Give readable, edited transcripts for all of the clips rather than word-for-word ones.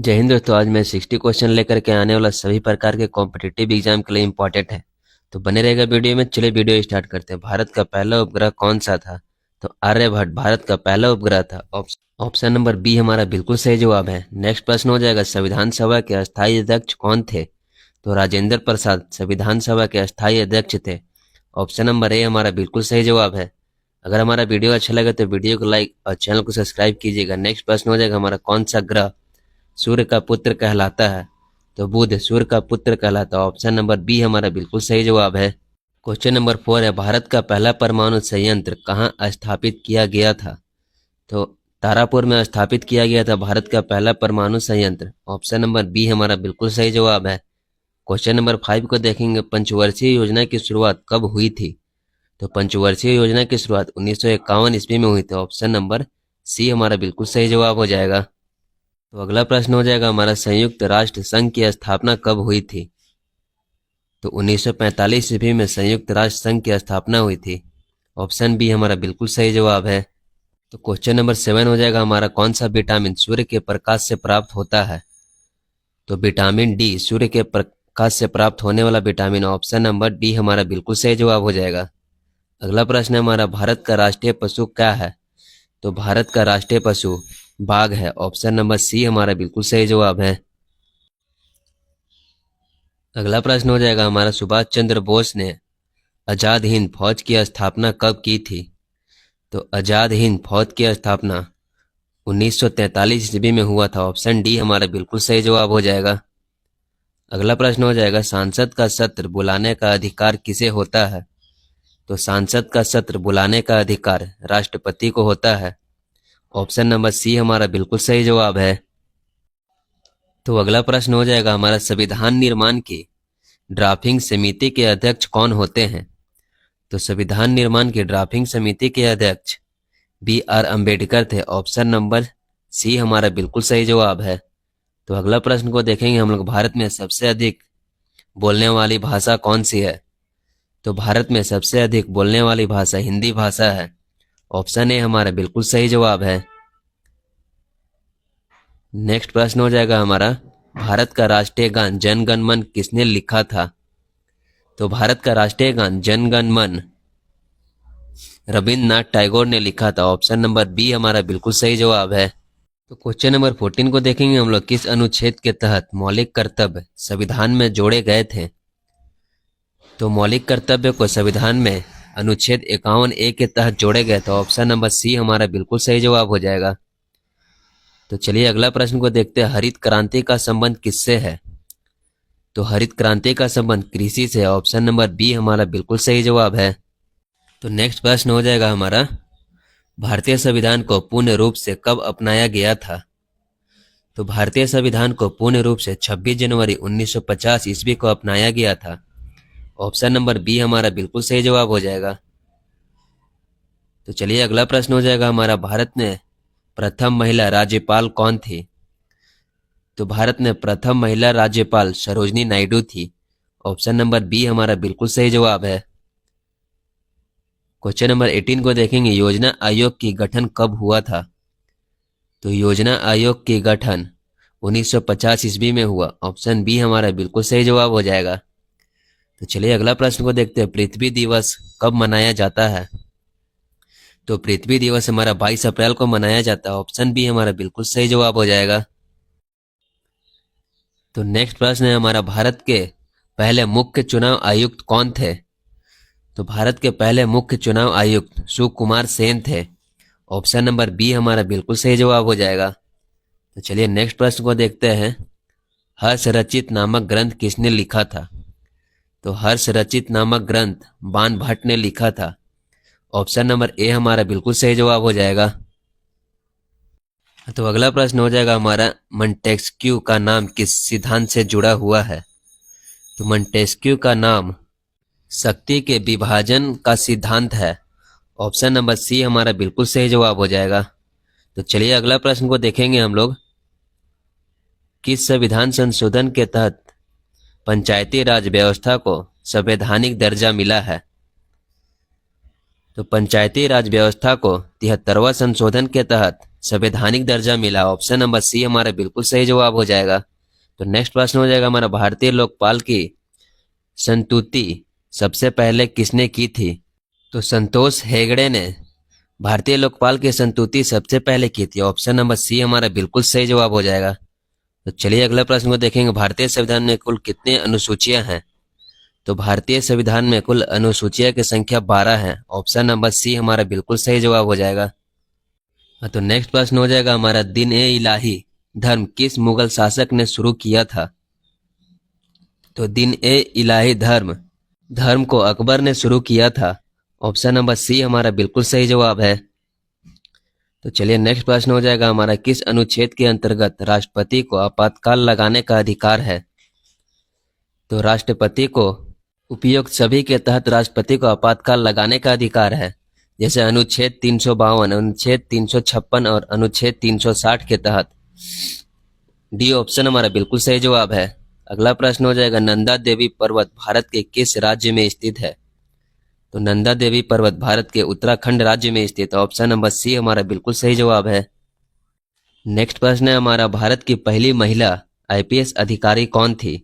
जय हिंद दोस्तों। आज मैं 60 क्वेश्चन लेकर के आने वाला सभी प्रकार के कॉम्पिटिटिव एग्जाम के लिए इम्पोर्टेंट है, तो बने रहेगा वीडियो में। चलिए वीडियो स्टार्ट करते हैं। भारत का पहला उपग्रह कौन सा था? तो आर्यभट्ट भारत का पहला उपग्रह था। ऑप्शन नंबर बी हमारा बिल्कुल सही जवाब है। नेक्स्ट प्रश्न हो जाएगा, संविधान सभा के अस्थायी अध्यक्ष कौन थे? तो राजेंद्र प्रसाद संविधान सभा के अस्थायी अध्यक्ष थे। ऑप्शन नंबर ए हमारा बिल्कुल सही जवाब है। अगर हमारा वीडियो अच्छा लगे तो वीडियो को लाइक और चैनल को सब्सक्राइब कीजिएगा। नेक्स्ट प्रश्न हो जाएगा हमारा, कौन सा ग्रह सूर्य का पुत्र कहलाता है? तो बुध सूर्य का पुत्र कहलाता है। ऑप्शन नंबर बी हमारा बिल्कुल सही जवाब है। क्वेश्चन नंबर 4 है, भारत का पहला परमाणु संयंत्र कहाँ स्थापित किया गया था? तो तारापुर में स्थापित किया गया था भारत का पहला परमाणु संयंत्र। ऑप्शन नंबर बी हमारा बिल्कुल सही जवाब है। क्वेश्चन नंबर 5 को देखेंगे, पंचवर्षीय योजना की शुरुआत कब हुई थी? तो पंचवर्षीय योजना की शुरुआत 1951 ईस्वी में हुई थी। ऑप्शन नंबर सी हमारा बिल्कुल सही जवाब हो जाएगा। तो अगला प्रश्न हो जाएगा हमारा, संयुक्त राष्ट्र संघ की स्थापना कब हुई थी? तो 1945 ईस्वी में संयुक्त राष्ट्र संघ की स्थापना हुई थी। ऑप्शन बी हमारा बिल्कुल सही जवाब है। तो क्वेश्चन नंबर 7 हो जाएगा हमारा, कौन सा विटामिन सूर्य के प्रकाश से प्राप्त होता है? तो विटामिन डी सूर्य के प्रकाश से प्राप्त होने वाला विटामिन। ऑप्शन नंबर डी हमारा बिल्कुल सही जवाब हो जाएगा। अगला प्रश्न है हमारा, भारत का राष्ट्रीय पशु क्या है? तो भारत का राष्ट्रीय पशु बाघ है। ऑप्शन नंबर सी हमारा बिल्कुल सही जवाब है। अगला प्रश्न हो जाएगा हमारा, सुभाष चंद्र बोस ने आजाद हिंद फौज की स्थापना कब की थी? तो आजाद हिंद फौज की स्थापना 1943 ईस्वी में हुआ था। ऑप्शन डी हमारा बिल्कुल सही जवाब हो जाएगा। अगला प्रश्न हो जाएगा, सांसद का सत्र बुलाने का अधिकार किसे होता है? तो सांसद का सत्र बुलाने का अधिकार राष्ट्रपति को होता है। ऑप्शन नंबर सी हमारा बिल्कुल सही जवाब है। तो अगला प्रश्न हो जाएगा हमारा, संविधान निर्माण की ड्राफ्टिंग समिति के अध्यक्ष कौन होते हैं? तो संविधान निर्माण की ड्राफ्टिंग समिति के अध्यक्ष BR अम्बेडकर थे। ऑप्शन नंबर सी हमारा बिल्कुल सही जवाब है। तो अगला प्रश्न को देखेंगे हम लोग, भारत में सबसे अधिक बोलने वाली भाषा कौन सी है? तो भारत में सबसे अधिक बोलने वाली भाषा हिंदी भाषा है। ऑप्शन ए हमारा बिल्कुल सही जवाब है। नेक्स्ट प्रश्न हो जाएगा हमारा, भारत का राष्ट्रीय गान जन गण मन किसने लिखा था? तो भारत का राष्ट्रीय गान जन गण मन रविन्द्रनाथ टैगोर ने लिखा था। ऑप्शन नंबर बी हमारा बिल्कुल सही जवाब है। तो क्वेश्चन नंबर 14 को देखेंगे हम लोग, किस अनुच्छेद के तहत मौलिक कर्तव्य संविधान में जोड़े गए थे? तो मौलिक कर्तव्य को संविधान में अनुच्छेद 51A के तहत जोड़े गए थे। ऑप्शन नंबर सी हमारा बिल्कुल सही जवाब हो जाएगा। तो चलिए अगला प्रश्न को देखते हैं, हरित क्रांति का संबंध किससे है? तो हरित क्रांति का संबंध कृषि से। ऑप्शन नंबर बी हमारा बिल्कुल सही जवाब है। तो नेक्स्ट प्रश्न हो जाएगा हमारा, भारतीय संविधान को पूर्ण रूप से कब अपनाया गया था? तो भारतीय संविधान को पूर्ण रूप से 26 जनवरी 1950 ईस्वी को अपनाया गया था। ऑप्शन नंबर बी हमारा बिल्कुल सही जवाब हो जाएगा। तो चलिए अगला प्रश्न हो जाएगा हमारा, भारत में प्रथम महिला राज्यपाल कौन थी? तो भारत में प्रथम महिला राज्यपाल सरोजनी नायडू थी। ऑप्शन नंबर बी हमारा बिल्कुल सही जवाब है। क्वेश्चन नंबर 18 को देखेंगे, योजना आयोग की गठन कब हुआ था? तो योजना आयोग की गठन 1950 ईस्वी में हुआ। ऑप्शन बी हमारा बिल्कुल सही जवाब हो जाएगा। तो चलिए अगला प्रश्न को देखते हैं, पृथ्वी दिवस कब मनाया जाता है? तो पृथ्वी दिवस हमारा 22 अप्रैल को मनाया जाता है। ऑप्शन बी हमारा बिल्कुल सही जवाब हो जाएगा। तो नेक्स्ट प्रश्न है हमारा, भारत के पहले मुख्य चुनाव आयुक्त कौन थे? तो भारत के पहले मुख्य चुनाव आयुक्त सुकुमार सेन थे। ऑप्शन नंबर बी हमारा बिल्कुल सही जवाब हो जाएगा। तो चलिए नेक्स्ट प्रश्न को देखते हैं, हर्ष रचित नामक ग्रंथ किसने लिखा था? तो हर्ष रचित नामक ग्रंथ बाण भट्ट ने लिखा था। ऑप्शन नंबर ए हमारा बिल्कुल सही जवाब हो जाएगा। तो अगला प्रश्न हो जाएगा हमारा, मोंटेस्क्यू का नाम किस सिद्धांत से जुड़ा हुआ है? तो मोंटेस्क्यू का नाम शक्ति के विभाजन का सिद्धांत है। ऑप्शन नंबर सी हमारा बिल्कुल सही जवाब हो जाएगा। तो चलिए अगला प्रश्न को देखेंगे हम लोग, किस संविधान संशोधन के तहत पंचायती राज व्यवस्था को संवैधानिक दर्जा मिला है? तो पंचायती राज व्यवस्था को 73वां संशोधन के तहत संवैधानिक दर्जा मिला? ऑप्शन नंबर सी हमारा बिल्कुल सही जवाब हो जाएगा। तो नेक्स्ट प्रश्न हो जाएगा हमारा, भारतीय लोकपाल की संस्तुति सबसे पहले किसने की थी? तो संतोष हेगड़े ने भारतीय लोकपाल की संस्तुति सबसे पहले की थी। ऑप्शन नंबर सी हमारा बिल्कुल सही जवाब हो जाएगा। तो चलिए अगला प्रश्न को देखेंगे, भारतीय संविधान में कुल कितनी अनुसूचियां हैं? तो भारतीय संविधान में कुल अनुसूचियां की संख्या 12 है। ऑप्शन नंबर सी हमारा बिल्कुल सही जवाब हो जाएगा। तो नेक्स्ट प्रश्न हो जाएगा हमारा, दिन ए इलाही धर्म किस मुगल शासक ने शुरू किया था? तो दिन ए इलाही धर्म को अकबर ने शुरू किया था। ऑप्शन नंबर सी हमारा बिल्कुल सही जवाब है। तो चलिए नेक्स्ट प्रश्न हो जाएगा हमारा, किस अनुच्छेद के अंतर्गत राष्ट्रपति को आपातकाल लगाने का अधिकार है? तो राष्ट्रपति को उपयुक्त सभी के तहत राष्ट्रपति को आपातकाल लगाने का अधिकार है, जैसे अनुच्छेद 352, अनुच्छेद 356 और अनुच्छेद 360 के तहत। डी ऑप्शन हमारा बिल्कुल सही जवाब है। अगला प्रश्न हो जाएगा, नंदा देवी पर्वत भारत के किस राज्य में स्थित है? तो नंदा देवी पर्वत भारत के उत्तराखंड राज्य में स्थित है। ऑप्शन नंबर सी हमारा बिल्कुल सही जवाब है। नेक्स्ट प्रश्न है हमारा, भारत की पहली महिला आईपीएस अधिकारी कौन थी?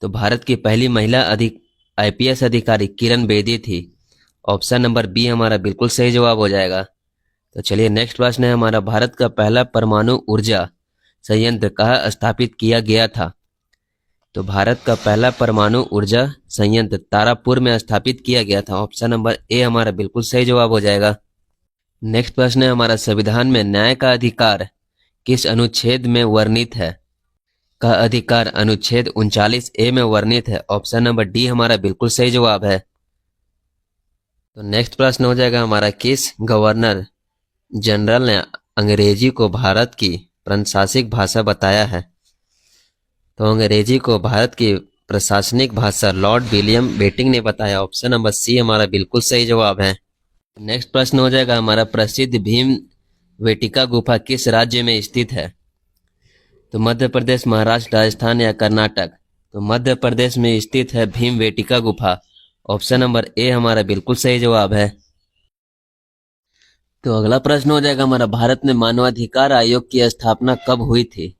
तो भारत की पहली महिला आईपीएस अधिकारी किरण बेदी थी। ऑप्शन नंबर बी हमारा बिल्कुल सही जवाब हो जाएगा। तो चलिए नेक्स्ट प्रश्न है हमारा, भारत का पहला परमाणु ऊर्जा संयंत्र कहाँ स्थापित किया गया था? तो भारत का पहला परमाणु ऊर्जा संयंत्र तारापुर में स्थापित किया गया था। ऑप्शन नंबर ए हमारा बिल्कुल सही जवाब हो जाएगा। नेक्स्ट प्रश्न है हमारा, संविधान में न्याय का अधिकार किस अनुच्छेद में वर्णित है? का अधिकार अनुच्छेद 39A में वर्णित है। ऑप्शन नंबर डी हमारा बिल्कुल सही जवाब है। तो नेक्स्ट प्रश्न हो जाएगा हमारा, किस गवर्नर जनरल ने अंग्रेजी को भारत की प्रशासनिक भाषा बताया है? तो अंग्रेजी को भारत की प्रशासनिक भाषा लॉर्ड विलियम बेटिंग ने बताया। ऑप्शन नंबर सी हमारा बिल्कुल सही जवाब है। नेक्स्ट प्रश्न हो जाएगा हमारा, प्रसिद्ध भीम वेटिका गुफा किस राज्य में स्थित है? तो मध्य प्रदेश, महाराष्ट्र, राजस्थान या कर्नाटक? तो मध्य प्रदेश में स्थित है भीम वेटिका गुफा। ऑप्शन नंबर ए हमारा बिल्कुल सही जवाब है। तो अगला प्रश्न हो जाएगा हमारा, भारत में मानवाधिकार आयोग की स्थापना कब हुई थी?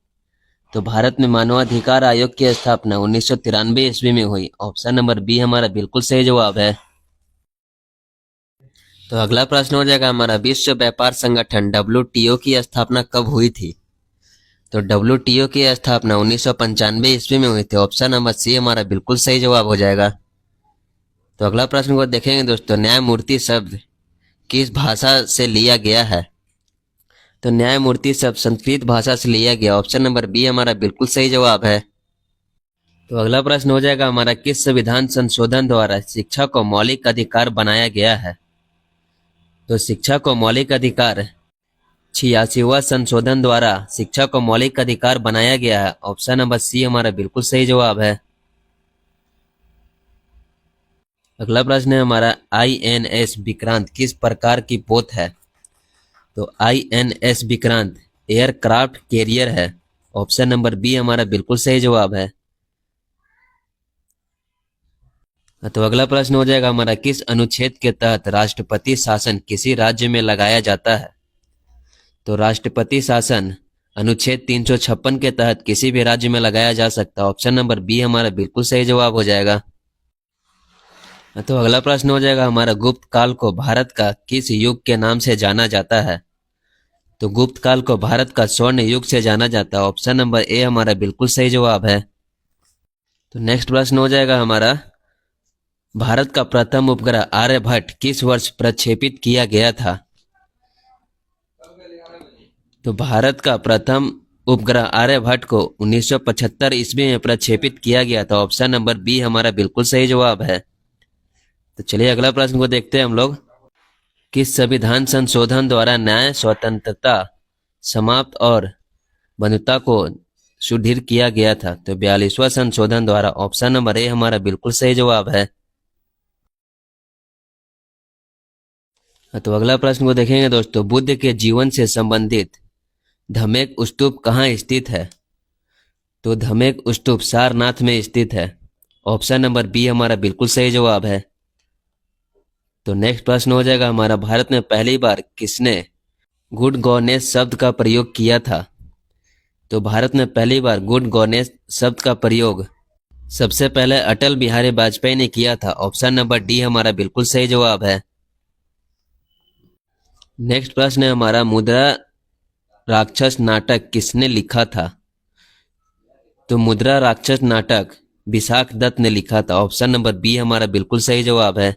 तो भारत में मानवाधिकार आयोग की स्थापना 1993 ईस्वी में हुई। ऑप्शन नंबर बी हमारा बिल्कुल सही जवाब है। तो अगला प्रश्न हो जाएगा हमारा, विश्व व्यापार संगठन WTO की स्थापना कब हुई थी? तो WTO की स्थापना 1995 ईस्वी में हुई थी। ऑप्शन नंबर सी हमारा बिल्कुल सही जवाब हो जाएगा। तो अगला प्रश्न को देखेंगे दोस्तों, न्यायमूर्ति शब्द किस भाषा से लिया गया है? तो न्यायमूर्ति शब्द संस्कृत भाषा से लिया गया। ऑप्शन नंबर बी हमारा बिल्कुल सही जवाब है। तो अगला प्रश्न हो जाएगा हमारा, किस संविधान संशोधन द्वारा शिक्षा को मौलिक अधिकार बनाया गया है? तो शिक्षा को मौलिक अधिकार 86वां संशोधन द्वारा शिक्षा को मौलिक अधिकार बनाया गया है। ऑप्शन नंबर सी हमारा बिल्कुल सही जवाब है। अगला प्रश्न है हमारा, INS विक्रांत किस प्रकार की पोत है? तो INS विक्रांत एयरक्राफ्ट कैरियर है। ऑप्शन नंबर बी हमारा बिल्कुल सही जवाब है। तो अगला प्रश्न हो जाएगा हमारा, किस अनुच्छेद के तहत राष्ट्रपति शासन किसी राज्य में लगाया जाता है? तो राष्ट्रपति शासन अनुच्छेद 356 के तहत किसी भी राज्य में लगाया जा सकता है। ऑप्शन नंबर बी हमारा बिल्कुल सही जवाब हो जाएगा। तो अगला प्रश्न हो जाएगा हमारा, गुप्त काल को भारत का किस युग के नाम से जाना जाता है? तो गुप्त काल को भारत का स्वर्ण युग से जाना जाता है। ऑप्शन नंबर ए हमारा बिल्कुल सही जवाब है। तो नेक्स्ट प्रश्न हो जाएगा हमारा, भारत का प्रथम उपग्रह आर्यभट्ट किस वर्ष प्रक्षेपित किया गया था? तो भारत का प्रथम उपग्रह आर्यभट्ट को 1975 ईस्वी में प्रक्षेपित किया गया था। ऑप्शन नंबर बी हमारा बिल्कुल सही जवाब है। तो चलिए अगला प्रश्न को देखते हैं हम लोग, किस संविधान संशोधन द्वारा न्याय, स्वतंत्रता, समाप्त और बंधुता को सुदृढ़ किया गया था? तो 42वां संशोधन द्वारा। ऑप्शन नंबर ए हमारा बिल्कुल सही जवाब है। तो अगला प्रश्न को देखेंगे दोस्तों, बुद्ध के जीवन से संबंधित धमेक स्तूप कहाँ स्थित है? तो धमेक स्तूप सारनाथ में स्थित है। ऑप्शन नंबर बी हमारा बिल्कुल सही जवाब है। तो नेक्स्ट प्रश्न हो जाएगा हमारा, भारत में पहली बार किसने गुड गवर्नेंस शब्द का प्रयोग किया था? तो भारत में पहली बार गुड गवर्नेंस शब्द का प्रयोग सबसे पहले अटल बिहारी वाजपेयी ने किया था। ऑप्शन नंबर डी हमारा बिल्कुल सही जवाब है। नेक्स्ट प्रश्न है हमारा, मुद्रा राक्षस नाटक किसने लिखा था? तो मुद्रा राक्षस नाटक विशाख दत्त ने लिखा था। ऑप्शन नंबर बी हमारा बिल्कुल सही जवाब है।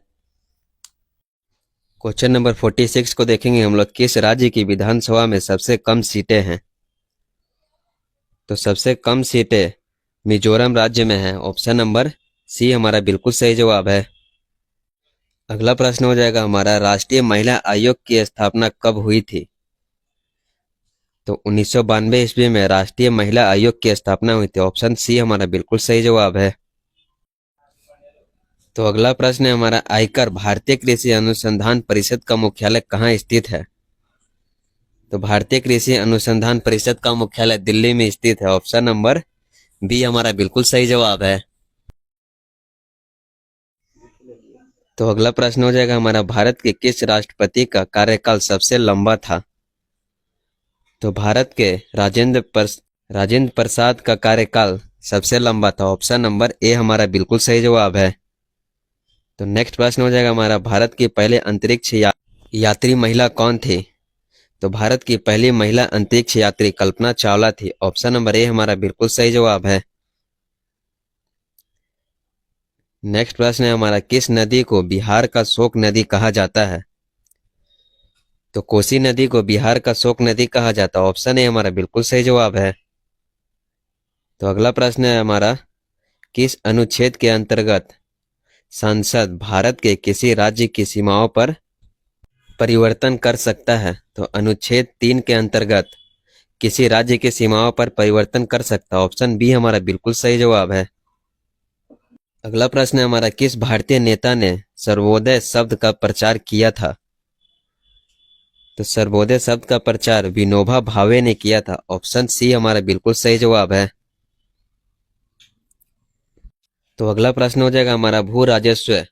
क्वेश्चन नंबर 46 को देखेंगे हम लोग, किस राज्य की विधानसभा में सबसे कम सीटें हैं? तो सबसे कम सीटें मिजोरम राज्य में है। ऑप्शन नंबर सी हमारा बिल्कुल सही जवाब है। अगला प्रश्न हो जाएगा हमारा, राष्ट्रीय महिला आयोग की स्थापना कब हुई थी? तो 1992 ईस्वी में राष्ट्रीय महिला आयोग की स्थापना हुई थी। ऑप्शन सी हमारा बिल्कुल सही जवाब है। तो अगला प्रश्न है हमारा, आयकर भारतीय कृषि अनुसंधान परिषद का मुख्यालय कहाँ स्थित है? तो भारतीय कृषि अनुसंधान परिषद का मुख्यालय दिल्ली में स्थित है। ऑप्शन नंबर बी हमारा बिल्कुल सही जवाब है। तो अगला प्रश्न हो जाएगा हमारा, भारत के किस राष्ट्रपति का कार्यकाल सबसे लंबा था? तो भारत के राजेंद्र प्रसाद का कार्यकाल सबसे लंबा था। ऑप्शन नंबर ए हमारा बिल्कुल सही जवाब है। तो नेक्स्ट प्रश्न हो जाएगा हमारा, भारत की पहले अंतरिक्ष यात्री महिला कौन थी? तो भारत की पहली महिला अंतरिक्ष यात्री कल्पना चावला थी। ऑप्शन नंबर ए हमारा बिल्कुल सही जवाब है। नेक्स्ट प्रश्न है हमारा, किस नदी को बिहार का शोक नदी कहा जाता है? तो कोसी नदी को बिहार का शोक नदी कहा जाता है। ऑप्शन ए हमारा बिल्कुल सही जवाब है। तो अगला प्रश्न है हमारा, किस अनुच्छेद के अंतर्गत संसद भारत के किसी राज्य की सीमाओं पर परिवर्तन कर सकता है? तो अनुच्छेद 3 के अंतर्गत किसी राज्य की सीमाओं पर परिवर्तन कर सकता है। ऑप्शन बी हमारा बिल्कुल सही जवाब है। अगला प्रश्न है हमारा, किस भारतीय नेता ने सर्वोदय शब्द का प्रचार किया था? तो सर्वोदय शब्द का प्रचार विनोबा भावे ने किया था। ऑप्शन सी हमारा बिल्कुल सही जवाब है। तो अगला प्रश्न हो जाएगा हमारा, भू राजस्व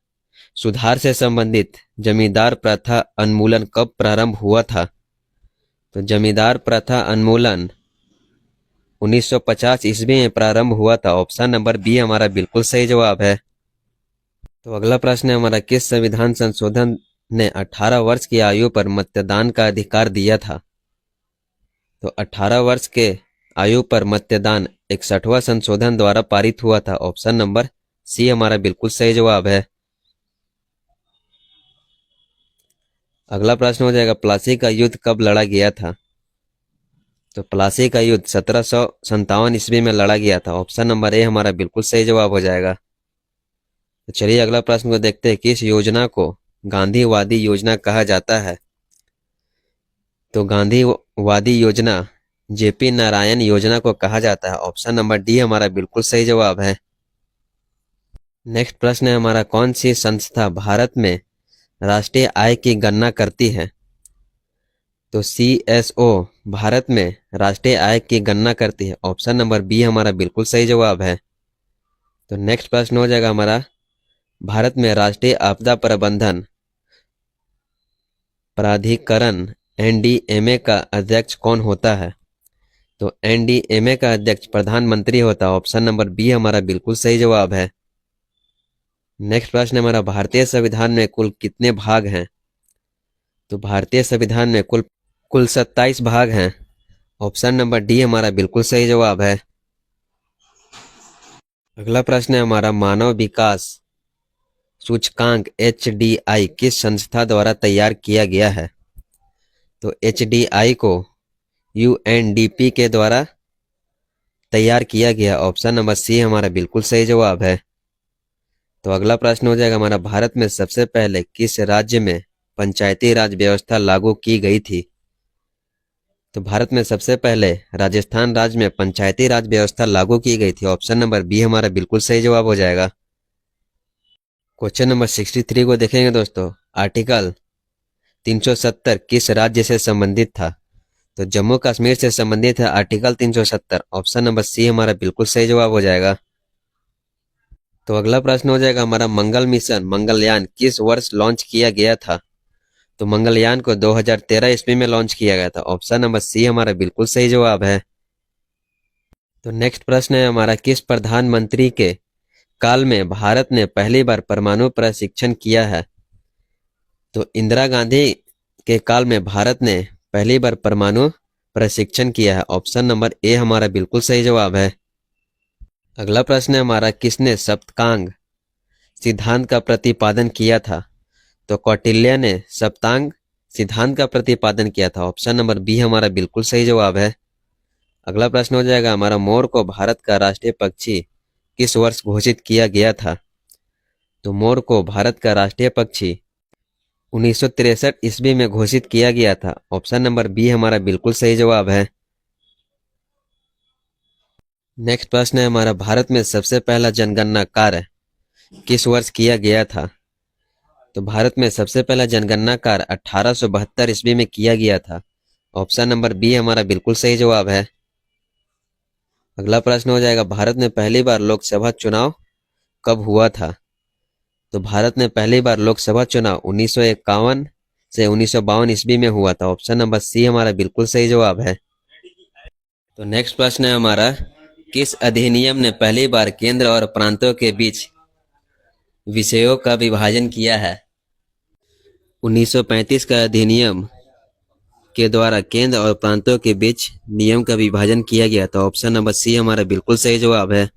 सुधार से संबंधित जमींदार प्रथा उन्मूलन कब प्रारंभ हुआ था? तो जमींदार प्रथा उन्मूलन 1950 ईस्वी में प्रारंभ हुआ था। ऑप्शन नंबर बी हमारा बिल्कुल सही जवाब है। तो अगला प्रश्न है हमारा, किस संविधान संशोधन ने 18 वर्ष की आयु पर मतदान का अधिकार दिया था? तो 18 वर्ष के आयु पर मतदान 61वां संशोधन द्वारा पारित हुआ था। ऑप्शन नंबर सी हमारा बिल्कुल सही जवाब है। अगला प्रश्न हो जाएगा, प्लासी का युद्ध कब लड़ा गया था? तो प्लासी का युद्ध 1757 ईस्वी में लड़ा गया था। ऑप्शन नंबर ए हमारा बिल्कुल सही जवाब हो जाएगा। तो चलिए अगला प्रश्न को देखते हैं, किस योजना को गांधीवादी योजना कहा जाता है? तो गांधीवादी योजना जेपी नारायण योजना को कहा जाता है। ऑप्शन नंबर डी हमारा बिल्कुल सही जवाब है। नेक्स्ट प्रश्न है हमारा, कौन सी संस्था भारत में राष्ट्रीय आय की गणना करती है? तो CSO भारत में राष्ट्रीय आय की गणना करती है। ऑप्शन नंबर बी हमारा बिल्कुल सही जवाब है। तो नेक्स्ट प्रश्न हो जाएगा हमारा, भारत में राष्ट्रीय आपदा प्रबंधन प्राधिकरण NDMA का अध्यक्ष कौन होता है? तो NDMA का अध्यक्ष प्रधानमंत्री होता है। ऑप्शन नंबर बी हमारा बिल्कुल सही जवाब है। नेक्स्ट प्रश्न हमारा, भारतीय संविधान में कुल कितने भाग हैं? तो भारतीय संविधान में कुल 27 भाग हैं। ऑप्शन नंबर डी हमारा बिल्कुल सही जवाब है। अगला प्रश्न है हमारा, मानव विकास सूचकांक HDI किस संस्था द्वारा तैयार किया गया है? तो HDI को UNDP के द्वारा तैयार किया गया। ऑप्शन नंबर सी हमारा बिल्कुल सही जवाब है। तो अगला प्रश्न हो जाएगा हमारा, भारत में सबसे पहले किस राज्य में पंचायती राज व्यवस्था लागू की गई थी? तो भारत में सबसे पहले राजस्थान राज्य में पंचायती राज व्यवस्था लागू की गई थी। ऑप्शन नंबर बी हमारा बिल्कुल सही जवाब हो जाएगा। क्वेश्चन नंबर 63 को देखेंगे दोस्तों, आर्टिकल 370 किस राज्य से संबंधित था? तो जम्मू कश्मीर से संबंधित है आर्टिकल 370। ऑप्शन नंबर सी हमारा बिल्कुल सही जवाब हो जाएगा। तो अगला प्रश्न हो जाएगा हमारा, मंगल मिशन मंगलयान किस वर्ष लॉन्च किया गया था? तो मंगलयान को 2013 ईस्वी में लॉन्च किया गया था। ऑप्शन नंबर सी हमारा बिल्कुल सही जवाब है। तो नेक्स्ट प्रश्न है हमारा, किस प्रधानमंत्री के काल में भारत ने पहली बार परमाणु प्रशिक्षण किया है? तो इंदिरा गांधी के काल में भारत ने पहली बार परमाणु प्रशिक्षण किया है। ऑप्शन नंबर ए हमारा बिल्कुल सही जवाब है। अगला प्रश्न है हमारा, किसने सप्तांग सिद्धांत का प्रतिपादन किया था? तो कौटिल्य ने सप्तांग सिद्धांत का प्रतिपादन किया था। ऑप्शन नंबर बी हमारा बिल्कुल सही जवाब है। अगला प्रश्न हो जाएगा हमारा, मोर को भारत का राष्ट्रीय पक्षी किस वर्ष घोषित किया गया था? तो मोर को भारत का राष्ट्रीय पक्षी 1963 ईस्वी में घोषित किया गया था। ऑप्शन नंबर बी हमारा बिल्कुल सही जवाब है। नेक्स्ट प्रश्न है हमारा, भारत में सबसे पहला जनगणना कार्य किस वर्ष किया गया था? तो भारत में सबसे पहला जनगणना कार्य 1872 ईस्वी में किया गया था। ऑप्शन नंबर बी हमारा बिल्कुल सही जवाब है। अगला प्रश्न हो जाएगा, भारत में पहली बार लोकसभा चुनाव कब हुआ था? तो भारत में पहली बार लोकसभा चुनाव 1951 से 1952 ईस्वी में हुआ था। ऑप्शन नंबर सी हमारा बिल्कुल सही जवाब है। तो नेक्स्ट प्रश्न है हमारा, किस अधिनियम ने पहली बार केंद्र और प्रांतों के बीच विषयों का विभाजन किया है? 1935 का अधिनियम के द्वारा केंद्र और प्रांतों के बीच नियम का विभाजन किया गया था। ऑप्शन नंबर सी हमारा बिल्कुल सही जवाब है।